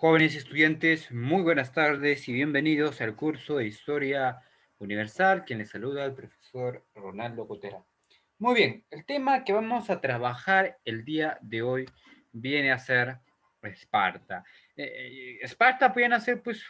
Jóvenes estudiantes, muy buenas tardes y bienvenidos al curso de Historia Universal, quien les saluda el profesor Ronaldo Cotera. Muy bien, el tema que vamos a trabajar el día de hoy viene a ser Esparta. Esparta viene a ser, pues,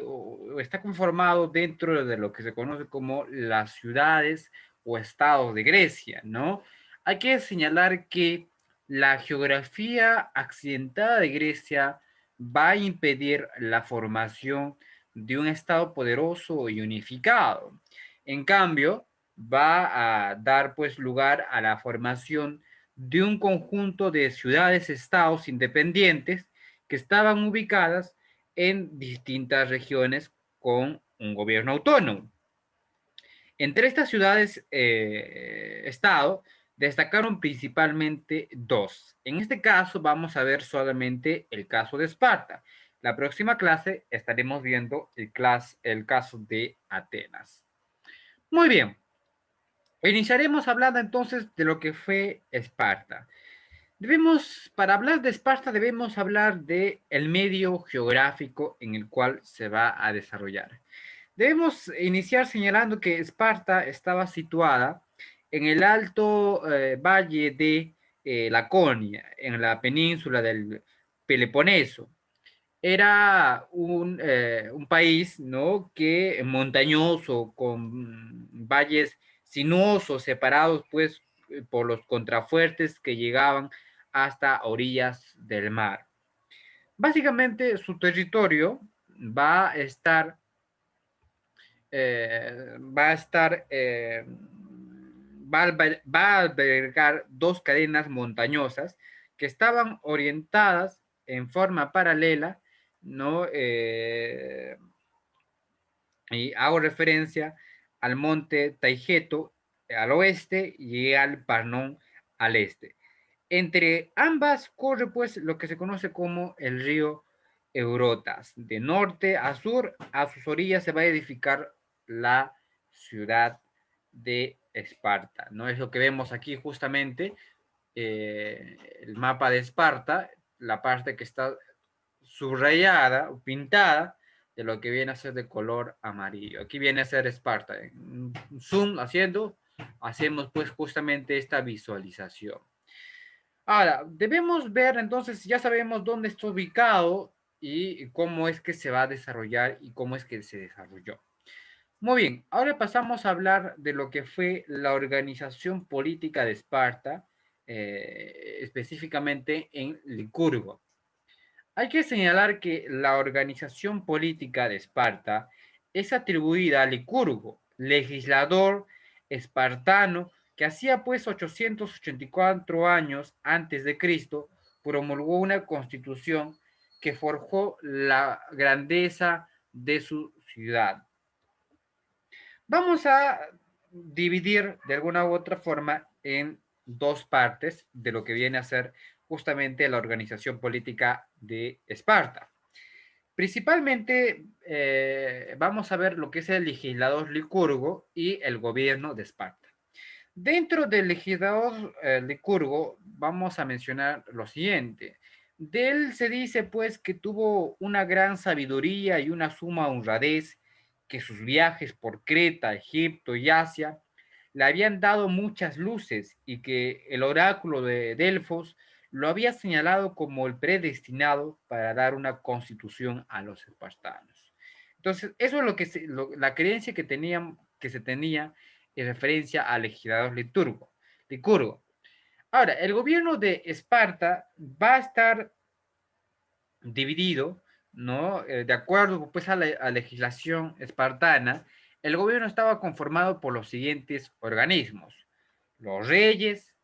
o está conformado dentro de lo que se conoce como las ciudades o estados de Grecia, ¿no? Hay que señalar que la geografía accidentada de Grecia va a impedir la formación de un Estado poderoso y unificado. En cambio, va a dar pues lugar a la formación de un conjunto de ciudades-estados independientes que estaban ubicadas en distintas regiones con un gobierno autónomo. Entre estas ciudades-estado destacaron principalmente dos. En este caso vamos a ver solamente el caso de Esparta. La próxima clase estaremos viendo el caso de Atenas. Muy bien, iniciaremos hablando entonces de lo que fue Esparta. Para hablar de Esparta debemos hablar de el medio geográfico en el cual se va a desarrollar. Debemos iniciar señalando que Esparta estaba situada en el alto valle de Laconia, en la península del Peloponeso. Era un país, ¿no?, que montañoso, con valles sinuosos, separados pues por los contrafuertes que llegaban hasta orillas del mar. Básicamente su territorio va a estar va a estar, va a albergar dos cadenas montañosas que estaban orientadas en forma paralela, ¿no? Y hago referencia al monte Taigeto al oeste y al Parnón al este. Entre ambas corre pues lo que se conoce como el río Eurotas. De norte a sur, a sus orillas se va a edificar la ciudad de Esparta, ¿no? Es lo que vemos aquí justamente, el mapa de Esparta, la parte que está subrayada o pintada de lo que viene a ser de color amarillo. Aquí viene a ser Esparta. En zoom hacemos pues justamente esta visualización. Ahora, debemos ver entonces, ya sabemos dónde está ubicado y cómo es que se va a desarrollar y cómo es que se desarrolló. Muy bien, ahora pasamos a hablar de lo que fue la organización política de Esparta, específicamente en Licurgo. Hay que señalar que la organización política de Esparta es atribuida a Licurgo, legislador espartano que hacía pues 884 años antes de Cristo promulgó una constitución que forjó la grandeza de su ciudad. Vamos a dividir de alguna u otra forma en dos partes de lo que viene a ser justamente la organización política de Esparta. Principalmente vamos a ver lo que es el legislador licurgo y el gobierno de Esparta. Dentro del legislador licurgo vamos a mencionar lo siguiente. De él se dice pues que tuvo una gran sabiduría y una suma honradez, que sus viajes por Creta, Egipto y Asia le habían dado muchas luces y que el oráculo de Delfos lo había señalado como el predestinado para dar una constitución a los espartanos. Entonces, eso es la creencia que se tenía en referencia al legislador Licurgo. Ahora, el gobierno de Esparta va a estar dividido, ¿no? De acuerdo pues a la legislación espartana, el gobierno estaba conformado por los siguientes organismos: los reyes,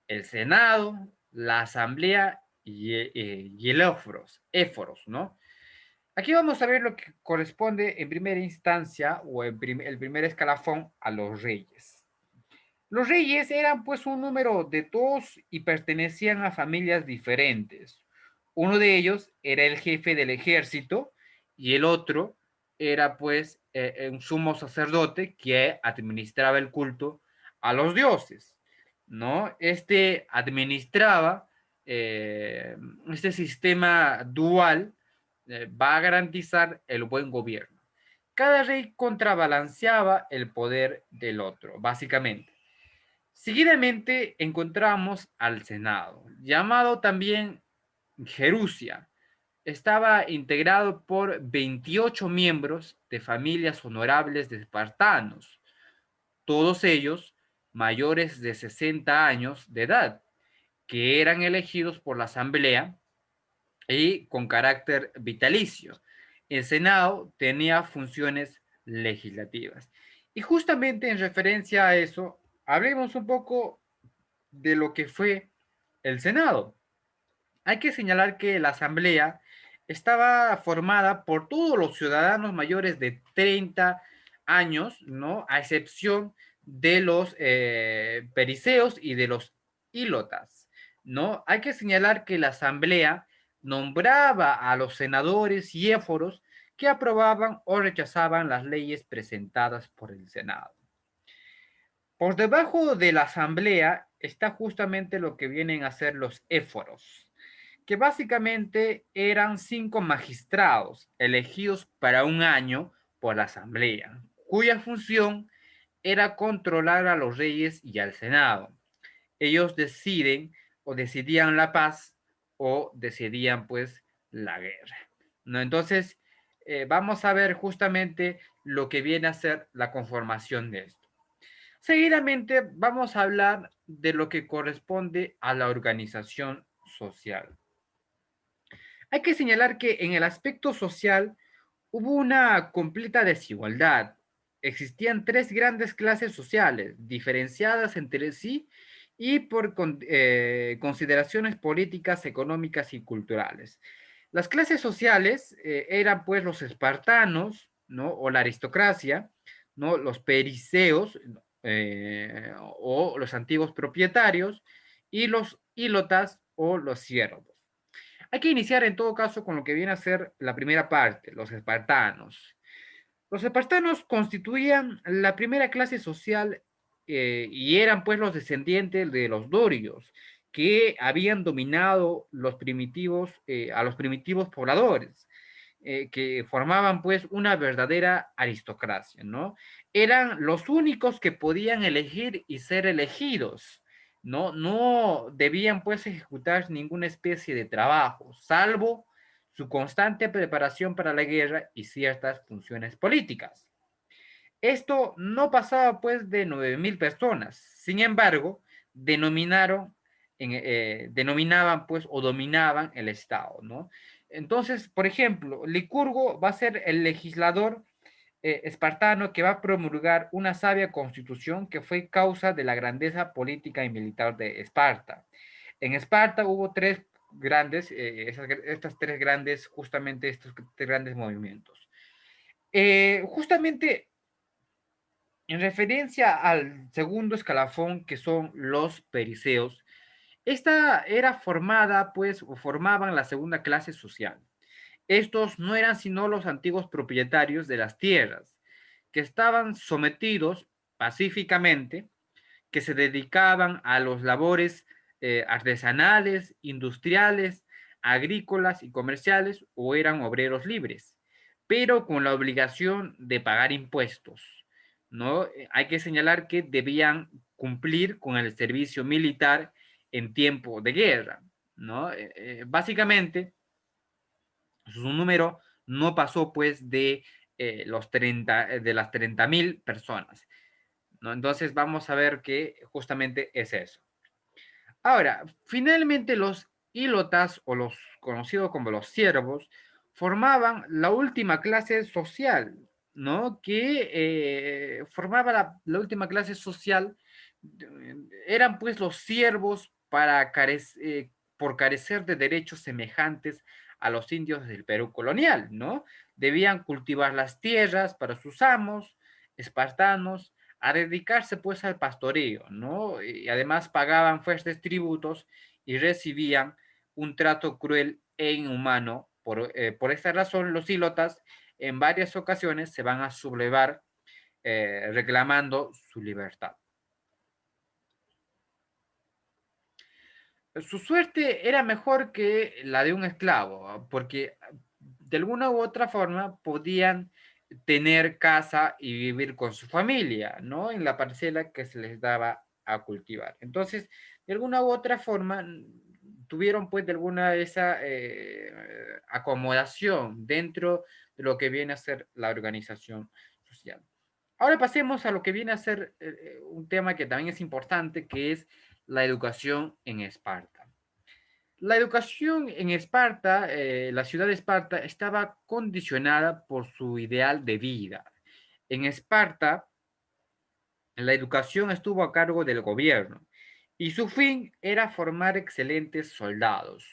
el senado, la asamblea y el éforos, ¿no? Aquí vamos a ver lo que corresponde en primera instancia o el primer escalafón a los reyes. Los reyes eran pues un número de dos y pertenecían a familias diferentes. Uno de ellos era el jefe del ejército y el otro era pues un sumo sacerdote que administraba el culto a los dioses, ¿no? Administraba este sistema dual va a garantizar el buen gobierno. Cada rey contrabalanceaba el poder del otro, básicamente. Seguidamente encontramos al Senado, llamado también Jerusia. Estaba integrado por 28 miembros de familias honorables de espartanos, todos ellos mayores de 60 años de edad, que eran elegidos por la Asamblea y con carácter vitalicio. El Senado tenía funciones legislativas. Y justamente en referencia a eso, hablemos un poco de lo que fue el Senado. Hay que señalar que la Asamblea estaba formada por todos los ciudadanos mayores de 30 años, ¿no? A excepción de los periseos y de los ílotas, ¿no? Hay que señalar que la Asamblea nombraba a los senadores y éforos que aprobaban o rechazaban las leyes presentadas por el Senado. Por debajo de la Asamblea está justamente lo que vienen a ser los éforos, que básicamente eran 5 magistrados elegidos para un año por la Asamblea, cuya función era controlar a los reyes y al Senado. Ellos deciden o decidían la paz o decidían pues la guerra, ¿no? Entonces, vamos a ver justamente lo que viene a ser la conformación de esto. Seguidamente vamos a hablar de lo que corresponde a la organización social. Hay que señalar que en el aspecto social hubo una completa desigualdad. Existían tres grandes clases sociales, diferenciadas entre sí y por consideraciones políticas, económicas y culturales. Las clases sociales eran pues los espartanos, ¿no? O la aristocracia, ¿no? Los periseos o los antiguos propietarios y los ílotas o los siervos. Hay que iniciar en todo caso con lo que viene a ser la primera parte, los espartanos. Los espartanos constituían la primera clase social y eran pues los descendientes de los dorios que habían dominado a los primitivos pobladores, que formaban pues una verdadera aristocracia, ¿no? Eran los únicos que podían elegir y ser elegidos, ¿no? No debían pues ejecutar ninguna especie de trabajo, salvo su constante preparación para la guerra y ciertas funciones políticas. Esto no pasaba pues de 9.000 personas. Sin embargo, denominaban pues o dominaban el Estado, ¿no? Entonces, por ejemplo, Licurgo va a ser el legislador espartano que va a promulgar una sabia constitución que fue causa de la grandeza política y militar de Esparta. En Esparta hubo tres grandes, estas tres grandes, justamente estos tres grandes movimientos. Justamente en referencia al segundo escalafón, que son los periseos, esta era formada, pues, o formaban la segunda clase social. Estos no eran sino los antiguos propietarios de las tierras, que estaban sometidos pacíficamente, que se dedicaban a los labores artesanales, industriales, agrícolas y comerciales, o eran obreros libres, pero con la obligación de pagar impuestos, ¿no? Hay que señalar que debían cumplir con el servicio militar en tiempo de guerra, ¿no? Básicamente, su número no pasó pues de las 30.000 personas, ¿no? Entonces vamos a ver que justamente es eso. Ahora, finalmente los ílotas o los conocidos como los siervos formaban la última clase social, ¿no? Que formaba la última clase social, eran pues los siervos por carecer de derechos semejantes a los indios del Perú colonial, ¿no? Debían cultivar las tierras para sus amos, espartanos, a dedicarse pues al pastoreo, ¿no? Y además pagaban fuertes tributos y recibían un trato cruel e inhumano. Por esta razón, los ílotas en varias ocasiones se van a sublevar reclamando su libertad. Su suerte era mejor que la de un esclavo, porque de alguna u otra forma podían tener casa y vivir con su familia, ¿no? En la parcela que se les daba a cultivar. Entonces, de alguna u otra forma, tuvieron pues de alguna esa acomodación dentro de lo que viene a ser la organización social. Ahora pasemos a lo que viene a ser un tema que también es importante, que es la educación en Esparta. La educación en Esparta, la ciudad de Esparta, estaba condicionada por su ideal de vida. En Esparta, la educación estuvo a cargo del gobierno y su fin era formar excelentes soldados.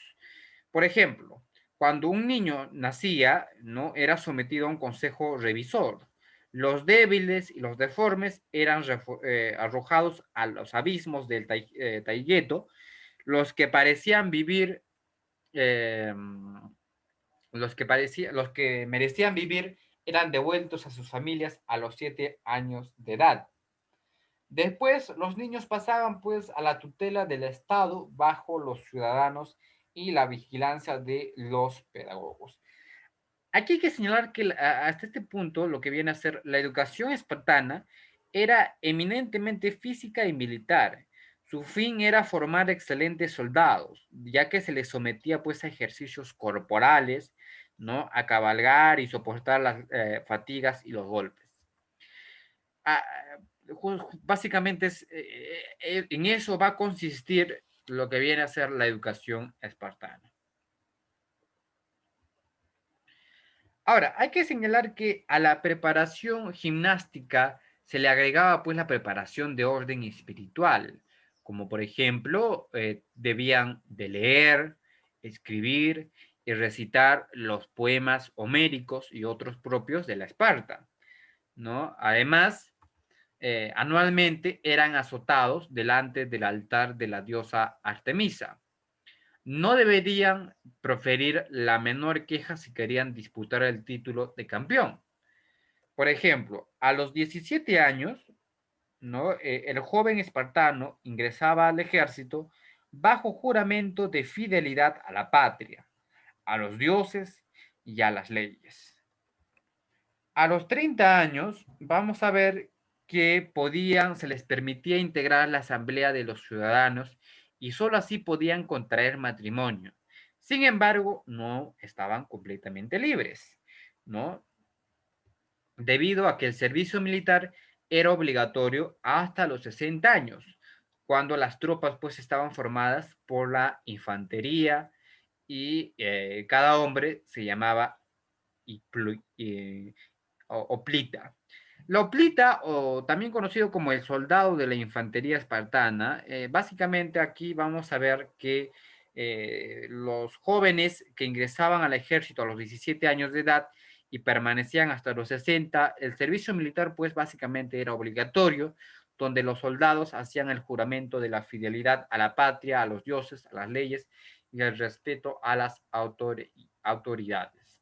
Por ejemplo, cuando un niño nacía, ¿no? Era sometido a un consejo revisor. Los débiles y los deformes eran arrojados a los abismos del Taigueto. Los que parecían vivir eh, los que merecían vivir eran devueltos a sus familias a los 7 años de edad. Después, los niños pasaban pues a la tutela del Estado bajo los ciudadanos y la vigilancia de los pedagogos. Aquí hay que señalar que hasta este punto lo que viene a ser la educación espartana era eminentemente física y militar. Su fin era formar excelentes soldados, ya que se les sometía pues a ejercicios corporales, ¿no? A cabalgar y soportar las fatigas y los golpes. Ah, básicamente en eso va a consistir lo que viene a ser la educación espartana. Ahora, hay que señalar que a la preparación gimnástica se le agregaba pues la preparación de orden espiritual, como por ejemplo, debían de leer, escribir y recitar los poemas homéricos y otros propios de la Esparta, ¿no? Además, anualmente eran azotados delante del altar de la diosa Artemisa. No deberían proferir la menor queja si querían disputar el título de campeón. Por ejemplo, a los 17 años, ¿no? El joven espartano ingresaba al ejército bajo juramento de fidelidad a la patria, a los dioses y a las leyes. A los 30 años, vamos a ver que se les permitía integrar la asamblea de los ciudadanos y solo así podían contraer matrimonio. Sin embargo, no estaban completamente libres, ¿no? Debido a que el servicio militar era obligatorio hasta los 60 años, cuando las tropas pues estaban formadas por la infantería y cada hombre se llamaba oplita. La oplita, o también conocido como el soldado de la infantería espartana, básicamente aquí vamos a ver que los jóvenes que ingresaban al ejército a los 17 años de edad y permanecían hasta los 60, el servicio militar pues básicamente era obligatorio, donde los soldados hacían el juramento de la fidelidad a la patria, a los dioses, a las leyes y el respeto a las autoridades.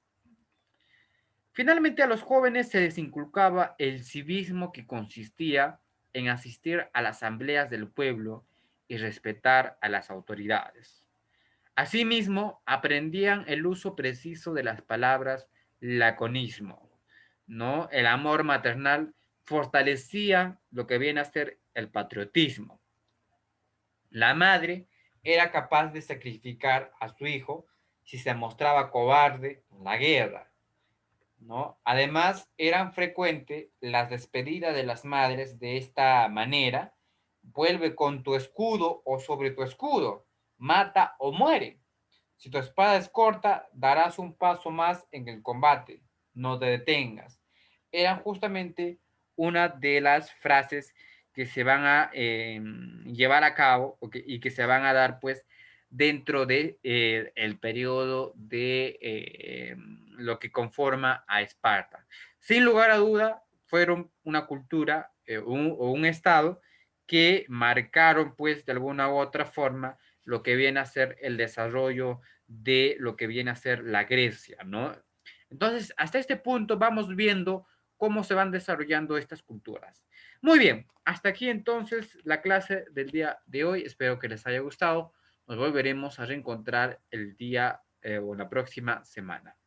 Finalmente a los jóvenes se les inculcaba el civismo que consistía en asistir a las asambleas del pueblo y respetar a las autoridades. Asimismo, aprendían el uso preciso de las palabras laconismo, ¿no? El amor maternal fortalecía lo que viene a ser el patriotismo. La madre era capaz de sacrificar a su hijo si se mostraba cobarde en la guerra, ¿no? Además, eran frecuentes las despedidas de las madres de esta manera: vuelve con tu escudo o sobre tu escudo, mata o muere. Si tu espada es corta, darás un paso más en el combate, no te detengas. Eran justamente una de las frases que se van a llevar a cabo y que se van a dar pues dentro de el periodo de lo que conforma a Esparta. Sin lugar a duda, fueron una cultura o un estado que marcaron pues de alguna u otra forma lo que viene a ser el desarrollo de lo que viene a ser la Grecia, ¿no? Entonces, hasta este punto vamos viendo cómo se van desarrollando estas culturas. Muy bien, hasta aquí entonces la clase del día de hoy. Espero que les haya gustado. Nos volveremos a reencontrar el día o la próxima semana.